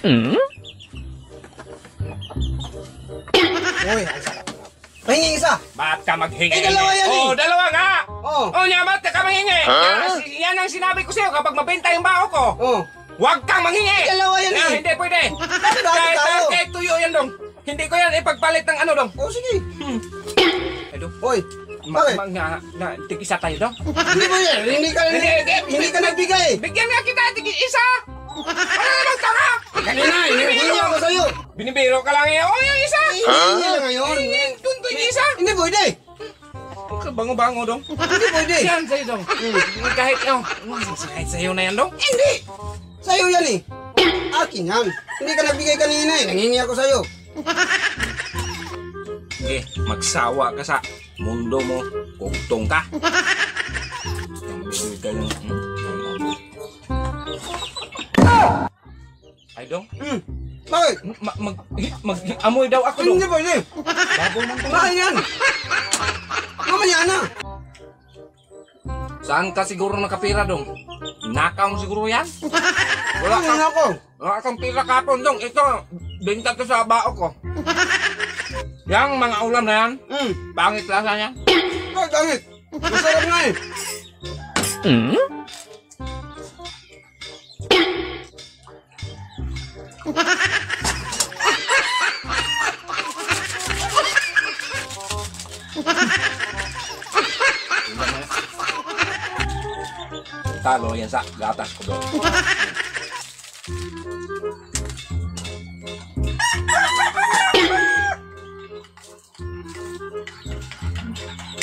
Uy, ang sarap. Mahingi isa. Ba't ka maghingi? Dalawa yan Oh, dalawa nga. Oh. Oh, niya, ba't ka manghingi? Yan ang sinabi ko sa'yo kapag mabenta yung bao ko. Oh. Huwag kang manghingi! Dalawa yan eh. Hindi pwede. Dati tayo. Kahit tuyo yan, dong. Hindi ko yan ipagpalit ng ano, dong. Oh, sige. Ay, dong. Uy, bakit? Tig-isa tayo, dong. Hindi mo yan. Hindi ka nagbigay. Bigyan nga kita, tig-isa. Ano naman tanga? Kanina, hinihingi ako sa'yo. Binibiro ka lang eh. Oh, yung isa. Hinihingi lang ngayon. Tunto yung isa. Hindi pwede. Bango-bango, dong. Hindi pwede. Yan sa'yo, dong. Kahit, kahit sa'yo na yan, dong. Hindi. Sa'yo yan eh. Akin yan. Hindi ka nagbigay kanina eh. Nanghingi ako sa'yo. Sige, magsawa ka sa mundo mo. Kugtong ka. Bibigay ka lang. Ay, dong. Bakit? Amoy daw ako, dong. Hindi pwede. Baboy man dong. Bakit yan? Mamaya na. Saan ka siguro nakapira, dong? Nakaw mo siguro yan? Wala ako. Wala kang pira kapon, dong. Ito, benta to sa bao ko. Yang mga ulam na yan, pangit lasa niya. Bakit angit? Masarap nga eh. Talo yan sa gatas ko, dong.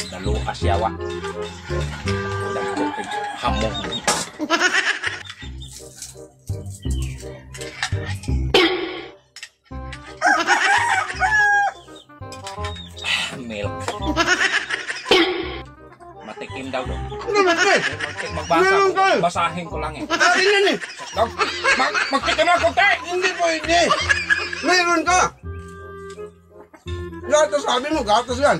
Dalo asyawa. Hamog. Milk. Matikim daw, dong. Ano ba ito? Magbasa. Basahin ko lang eh. Akin yan eh. Dong, magtikim ako, te! Hindi pwede. Mayroon ka. Gatas sabi mo, gatas yan.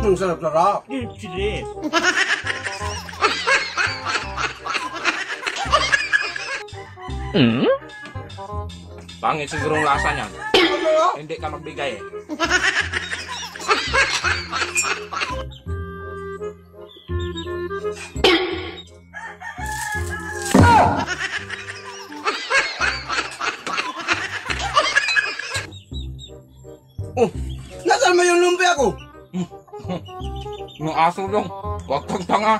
Ang sarap-sarap. Pangit siguro ang lasa niyan. Masarap. Hindi ka magbigay eh. Oh, nasaan mo yung lumpia ko? Yung aso, dong. Huwag kang tanga.